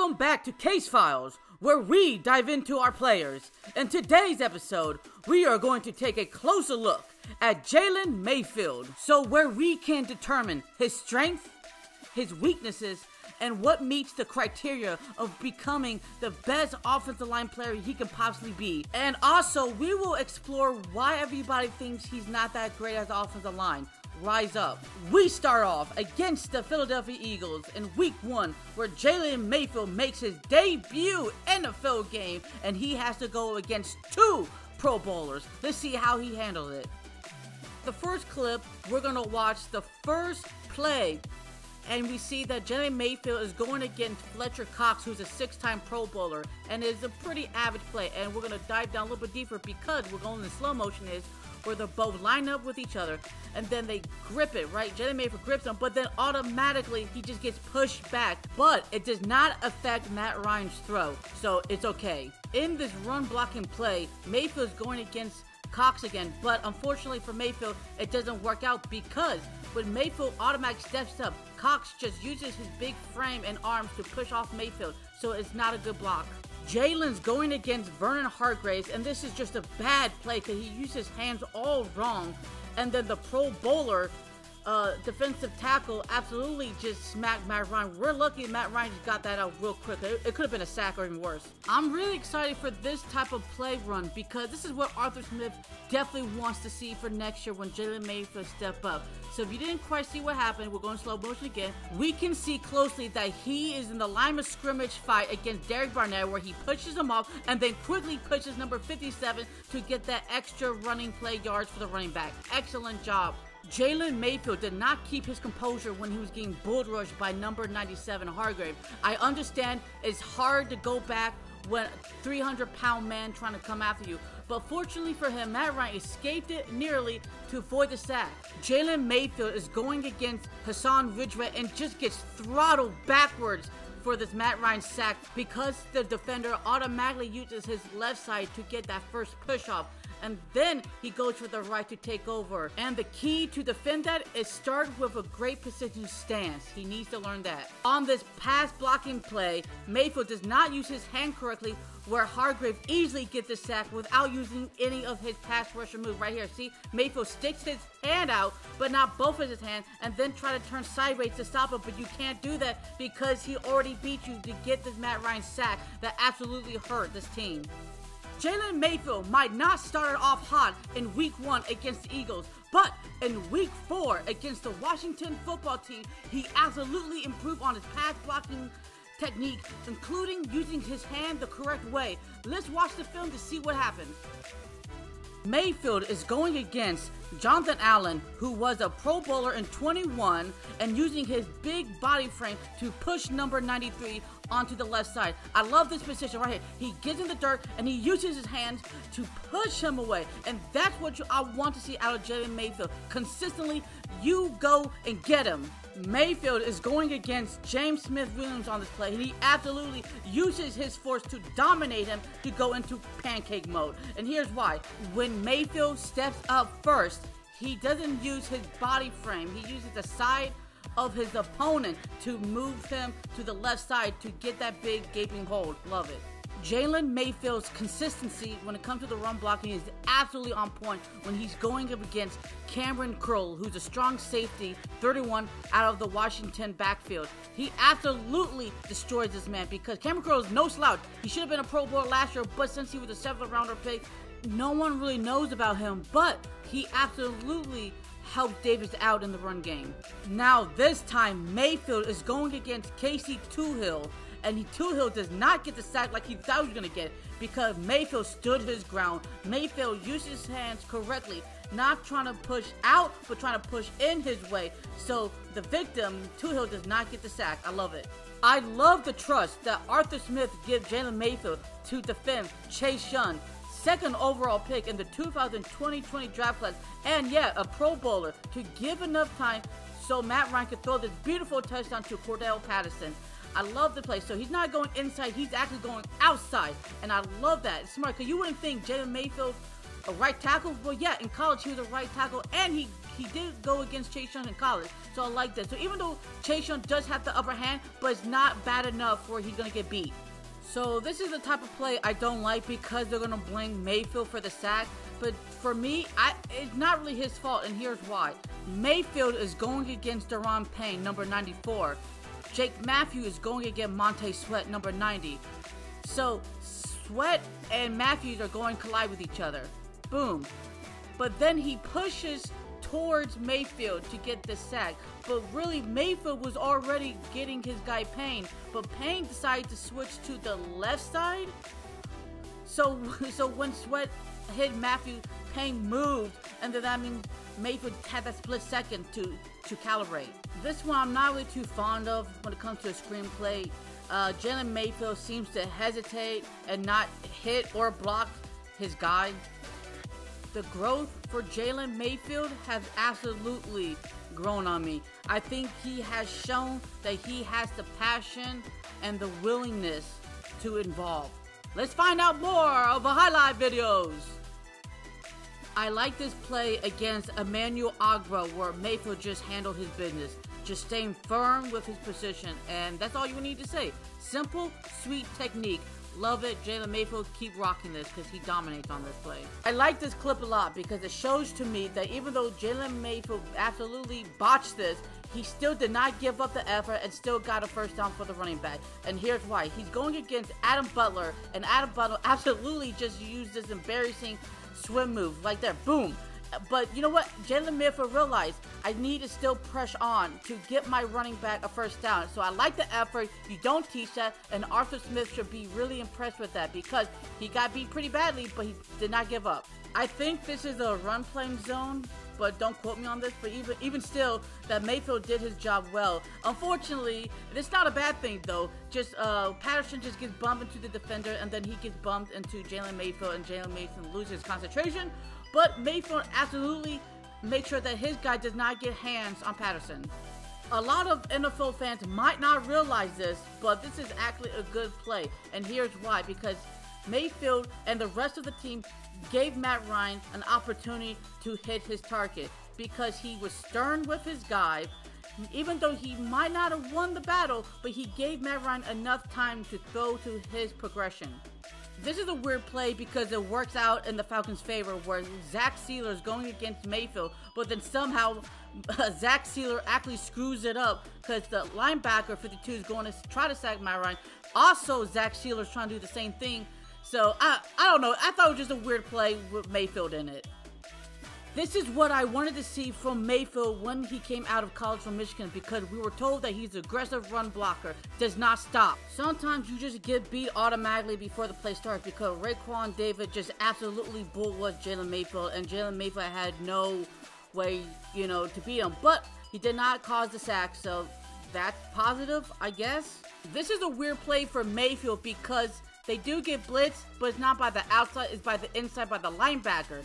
Welcome back to Case Files, where we dive into our players. In today's episode, we are going to take a closer look at Jalen Mayfield, where we can determine his strengths, his weaknesses, and what meets the criteria of becoming the best offensive line player he can possibly be. And also, we will explore why everybody thinks he's not that great as offensive line. Rise up. We start off against the Philadelphia Eagles in week 1, where Jalen Mayfield makes his debut NFL game and he has to go against 2 Pro Bowlers. Let's see how he handles it. The first clip, we're going to watch the first play, and we see that Jalen Mayfield is going against Fletcher Cox, who's a 6-time Pro Bowler, and is a pretty average play. And we're going to dive down a little bit deeper because we're going in slow motion where they're both line up with each other, and then they grip it, right? Jalen Mayfield grips him, but then automatically he just gets pushed back. But it does not affect Matt Ryan's throw, so it's okay. In this run blocking play, Mayfield's going against Cox again, but unfortunately for Mayfield, it doesn't work out because when Mayfield automatically steps up, Cox just uses his big frame and arms to push off Mayfield, so it's not a good block. Jalen's going against Vernon Hargreaves, and this is just a bad play because he used his hands all wrong, and then the Pro Bowler defensive tackle absolutely just smacked Matt Ryan. We're lucky Matt Ryan just got that out real quick. It could have been a sack or even worse. I'm really excited for this type of play run because this is what Arthur Smith definitely wants to see for next year when Jalen Mayfield step up. So if you didn't quite see what happened, we're going slow motion again. We can see closely that he is in the line of scrimmage fight against Derek Barnett, where he pushes him off and then quickly pushes number 57 to get that extra running play yards for the running back. Excellent job. Jalen Mayfield did not keep his composure when he was getting bull rushed by number 97 Hargrave. I understand it's hard to go back when a 300-pound man trying to come after you, but fortunately for him, Matt Ryan escaped it nearly to avoid the sack. Jalen Mayfield is going against Hassan Ridgeway and just gets throttled backwards for this Matt Ryan sack because the defender automatically uses his left side to get that first push off. And then he goes for the right to take over. And the key to defend that is start with a great position stance. He needs to learn that. On this pass blocking play, Mayfield does not use his hand correctly, where Hargrave easily gets the sack without using any of his pass rusher move. Right here, see? Mayfield sticks his hand out, but not both of his hands, and then try to turn sideways to stop it, but you can't do that because he already beat you to get this Matt Ryan sack that absolutely hurt this team. Jalen Mayfield might not start off hot in week 1 against the Eagles, but in week 4 against the Washington football team, he absolutely improved on his pass blocking technique, including using his hand the correct way. Let's watch the film to see what happened. Mayfield is going against Jonathan Allen, who was a Pro Bowler in 21, and using his big body frame to push number 93 onto the left side. I love this position right here. He gets in the dirt and he uses his hands to push him away, and that's what I want to see out of Jalen Mayfield. Consistently, you go and get him. Mayfield is going against James Smith-Williams on this play, and he absolutely uses his force to dominate him to go into pancake mode. And here's why. When Mayfield steps up first, he doesn't use his body frame. He uses the side of his opponent to move him to the left side to get that big gaping hole. Love it. Jalen Mayfield's consistency when it comes to the run blocking is absolutely on point when he's going up against Cameron Curl, who's a strong safety, 31 out of the Washington backfield. He absolutely destroys this man because Cameron Curl is no slouch. He should have been a Pro Bowl last year, but since he was a 7th rounder pick, no one really knows about him, but he absolutely helped Davis out in the run game. Now this time, Mayfield is going against Casey Toohill, and Toohill does not get the sack like he thought he was going to get because Mayfield stood his ground. Mayfield used his hands correctly, not trying to push out, but trying to push in his way. So the victim, Toohill, does not get the sack. I love it. I love the trust that Arthur Smith gives Jalen Mayfield to defend Chase Young, 2nd overall pick in the 2020 draft class, and yeah, a Pro Bowler, to give enough time so Matt Ryan could throw this beautiful touchdown to Cordell Patterson. I love the play. So he's not going inside, he's actually going outside, and I love that. It's smart because you wouldn't think Jalen Mayfield a right tackle. Well, yeah, in college he was a right tackle, and he did go against Chase Young in college. So I like that. So even though Chase Young does have the upper hand, but it's not bad enough where he's going to get beat. So this is the type of play I don't like because they're going to blame Mayfield for the sack. But for me, it's not really his fault, and here's why. Mayfield is going against Daron Payne, number 94. Jake Matthews is going against Montez Sweat, number 90. So Sweat and Matthews are going to collide with each other. Boom. But then he pushes towards Mayfield to get the sack. But really, Mayfield was already getting his guy Payne. But Payne decided to switch to the left side. So when Sweat hit Matthews, Payne moved. And then that means Mayfield had that split second to calibrate. This one I'm not really too fond of when it comes to a screenplay. Jalen Mayfield seems to hesitate and not hit or block his guy. The growth for Jalen Mayfield has absolutely grown on me. I think he has shown that he has the passion and the willingness to involve. Let's find out more of the highlight videos. I like this play against Emmanuel Ogbah where Mayfield just handled his business, just staying firm with his position, and that's all you need to say. Simple, sweet technique. Love it. Jalen Mayfield, keep rocking this because he dominates on this play. I like this clip a lot because it shows to me that even though Jalen Mayfield absolutely botched this, he still did not give up the effort and still got a first down for the running back. And here's why. He's going against Adam Butler, and Adam Butler absolutely just used this embarrassing swim move like that. Boom. But you know what? Jalen Mayfield realized I need to still press on to get my running back a first down. So I like the effort. You don't teach that. And Arthur Smith should be really impressed with that because he got beat pretty badly, but he did not give up. I think this is a run playing zone, but don't quote me on this. But even still, that Mayfield did his job well. Unfortunately, it's not a bad thing though. Just Patterson just gets bumped into the defender, and then he gets bumped into Jalen Mayfield, and Jalen Mayfield loses concentration. But Mayfield absolutely makes sure that his guy does not get hands on Patterson. A lot of NFL fans might not realize this, but this is actually a good play. And here's why. Because Mayfield and the rest of the team gave Matt Ryan an opportunity to hit his target. Because he was stern with his guy. Even though he might not have won the battle, but he gave Matt Ryan enough time to throw to his progression. This is a weird play because it works out in the Falcons' favor where Zach Sealer is going against Mayfield, but then somehow Zach Sealer actually screws it up because the linebacker 52 is going to try to sack Matt Ryan. Also, Zach Sealer is trying to do the same thing. So, I don't know. I thought it was just a weird play with Mayfield in it. This is what I wanted to see from Mayfield when he came out of college from Michigan because we were told that he's an aggressive run blocker, does not stop. Sometimes you just get beat automatically before the play starts because Raekwon Davis just absolutely bullwhacked Jalen Mayfield, and Jalen Mayfield had no way, to beat him. But he did not cause the sack, so that's positive, I guess. This is a weird play for Mayfield because they do get blitzed, but it's not by the outside, it's by the inside by the linebacker.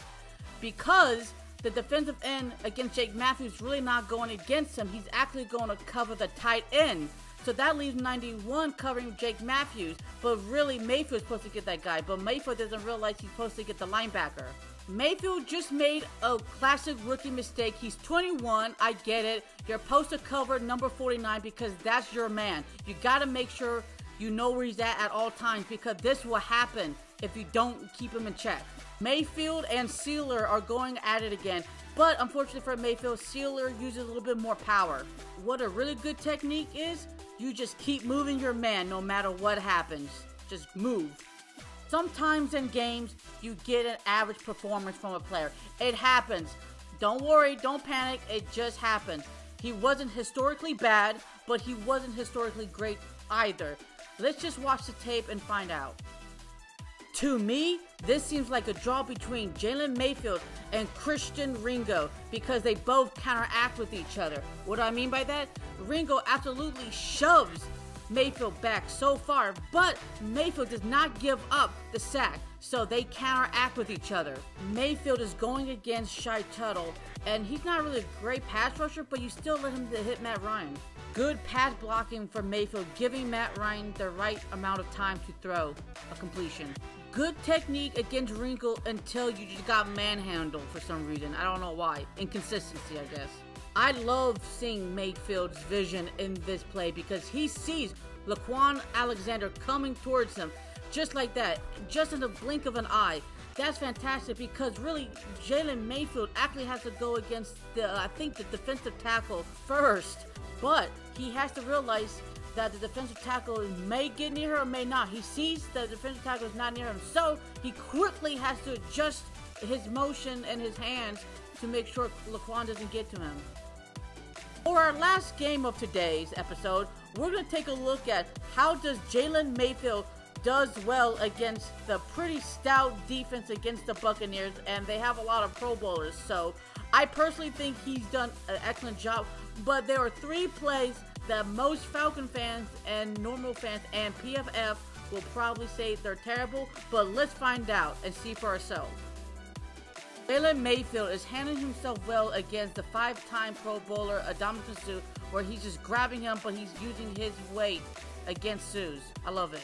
Because the defensive end against Jake Matthews is really not going against him. He's actually going to cover the tight end. So that leaves 91 covering Jake Matthews. But really, Mayfield's supposed to get that guy. But Mayfield doesn't realize he's supposed to get the linebacker. Mayfield just made a classic rookie mistake. He's 21. I get it. You're supposed to cover number 49 because that's your man. You got to make sure you know where he's at all times because this will happen if you don't keep him in check. Mayfield and Sealer are going at it again, but unfortunately for Mayfield, Sealer uses a little bit more power. What a really good technique is, you just keep moving your man no matter what happens. Just move. Sometimes in games, you get an average performance from a player. It happens. Don't worry, don't panic, it just happens. He wasn't historically bad, but he wasn't historically great either. Let's just watch the tape and find out. To me, this seems like a draw between Jalen Mayfield and Christian Ringo because they both counteract with each other. What do I mean by that? Ringo absolutely shoves Mayfield back so far, but Mayfield does not give up the sack, so they counteract with each other. Mayfield is going against Shy Tuttle, and he's not really a great pass rusher, but you still let him hit Matt Ryan. Good pass blocking for Mayfield, giving Matt Ryan the right amount of time to throw a completion. Good technique against Wrinkle until you just got manhandled for some reason. I don't know why. Inconsistency, I guess. I love seeing Mayfield's vision in this play because he sees Laquan Alexander coming towards him just like that, just in the blink of an eye. That's fantastic because really Jalen Mayfield actually has to go against the defensive tackle first, but he has to realize that the defensive tackle may get near her or may not. He sees the defensive tackle is not near him, so he quickly has to adjust his motion and his hands to make sure Laquan doesn't get to him. For our last game of today's episode, we're going to take a look at how does Jalen Mayfield does well against the pretty stout defense against the Buccaneers, and they have a lot of Pro Bowlers, so I personally think he's done an excellent job, but there are 3 plays that most Falcon fans and normal fans and PFF will probably say they're terrible, but let's find out and see for ourselves. Jalen Mayfield is handling himself well against the 5-time Pro Bowler Ndamukong Suh, where he's just grabbing him, but he's using his weight against Suh's. I love it.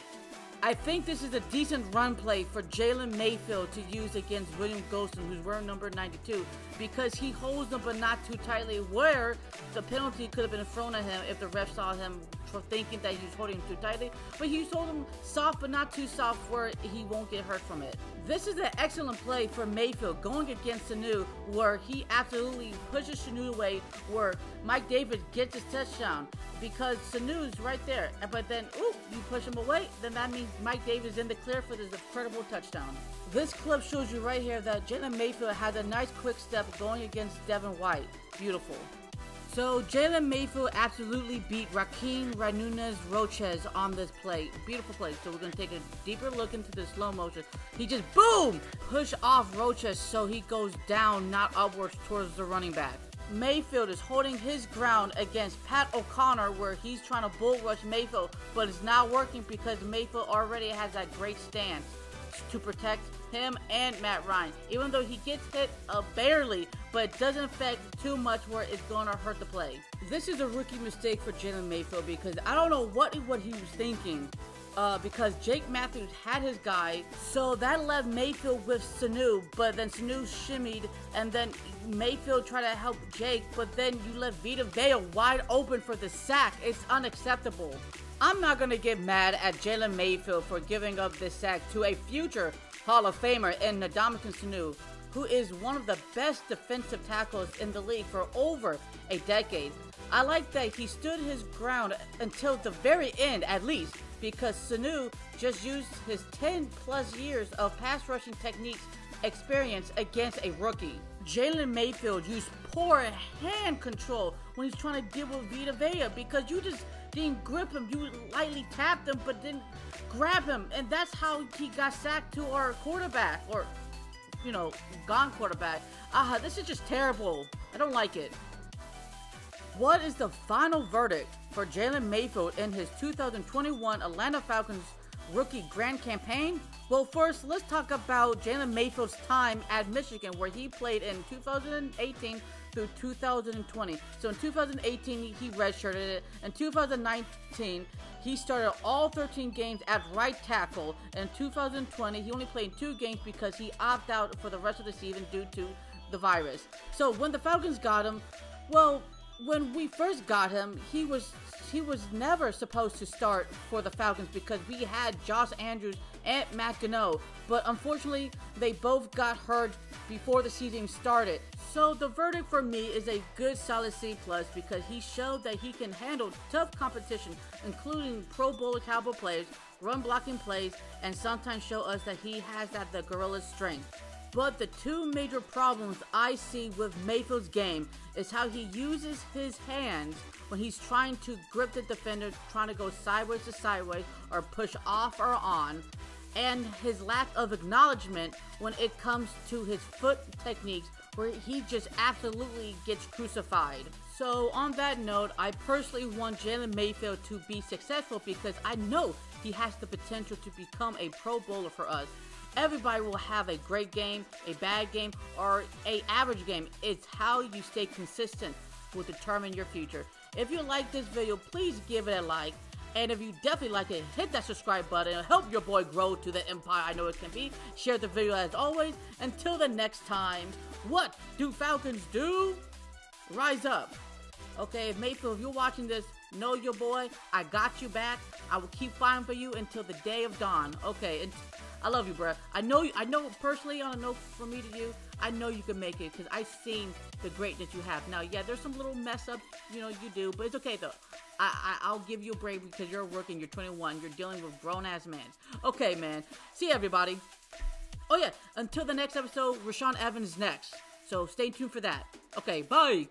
I think this is a decent run play for Jalen Mayfield to use against William Golston, who's wearing number 92, because he holds them but not too tightly, where the penalty could have been thrown at him if the ref saw him for thinking that he was holding him too tightly, but he's holding him soft but not too soft where he won't get hurt from it. This is an excellent play for Mayfield going against Sanu, where he absolutely pushes Sanu away, where Mike Davis gets his touchdown because Sanu's right there, but then you push him away, then that means Mike Davis is in the clear for this incredible touchdown. This clip shows you right here that Jalen Mayfield has a nice quick step going against Devin White. Beautiful. So Jalen Mayfield absolutely beat Raheem Nunez-Roches on this play. Beautiful play. So we're going to take a deeper look into the slow motion. He just, boom, push off Roches so he goes down, not upwards towards the running back. Mayfield is holding his ground against Pat O'Connor, where he's trying to bull rush Mayfield, but it's not working because Mayfield already has that great stance to protect him and Matt Ryan, even though he gets hit barely, but it doesn't affect too much where it's going to hurt the play. This is a rookie mistake for Jalen Mayfield because I don't know what he was thinking. Because Jake Matthews had his guy, so that left Mayfield with Sanu, but then Sanu shimmied, and then Mayfield tried to help Jake, but then you left Vita Vea wide open for the sack. It's unacceptable. I'm not going to get mad at Jalen Mayfield for giving up this sack to a future Hall of Famer in Ndamukong Suh, who is one of the best defensive tackles in the league for over a decade. I like that he stood his ground until the very end, at least, because Sanu just used his 10-plus years of pass rushing techniques experience against a rookie. Jalen Mayfield used poor hand control when he's trying to deal with Vita Vea because you just didn't grip him. You lightly tapped him but didn't grab him, and that's how he got sacked to our quarterback, or gone quarterback. This is just terrible. I don't like it. What is the final verdict for Jalen Mayfield in his 2021 Atlanta Falcons rookie grand campaign? Well, first, let's talk about Jalen Mayfield's time at Michigan, where he played in 2018 through 2020. So in 2018, he redshirted it. In 2019, he started all 13 games at right tackle. In 2020, he only played 2 games because he opted out for the rest of the season due to the virus. So when the Falcons got him, well, when we first got him, he was never supposed to start for the Falcons because we had Josh Andrews and Matt Gano, but unfortunately they both got hurt before the season started. So the verdict for me is a good solid C+ because he showed that he can handle tough competition, including Pro Bowler caliber plays, run blocking plays, and sometimes show us that he has the gorilla strength. But the 2 major problems I see with Mayfield's game is how he uses his hands when he's trying to grip the defender, trying to go sideways to sideways or push off or on, and his lack of acknowledgement when it comes to his foot techniques, where he just absolutely gets crucified. So on that note, I personally want Jalen Mayfield to be successful because I know he has the potential to become a Pro Bowler for us. Everybody will have a great game, a bad game, or an average game. It's how you stay consistent will determine your future. If you like this video, please give it a like. And if you definitely like it, hit that subscribe button and help your boy grow to the empire I know it can be. Share the video as always. Until the next time, what do Falcons do? Rise up. Okay, Mayfield, if you're watching this, know your boy. I got you back. I will keep fighting for you until the day of dawn. Okay, and I love you, bro. I know personally on a note from me to you, I know you can make it because I've seen the greatness you have. Now, yeah, there's some little mess ups, you do, but it's okay though. I'll give you a break because you're working, you're 21, you're dealing with grown-ass men. Okay, man. See everybody. Oh yeah, until the next episode, Rashaan Evans next. So stay tuned for that. Okay, bye.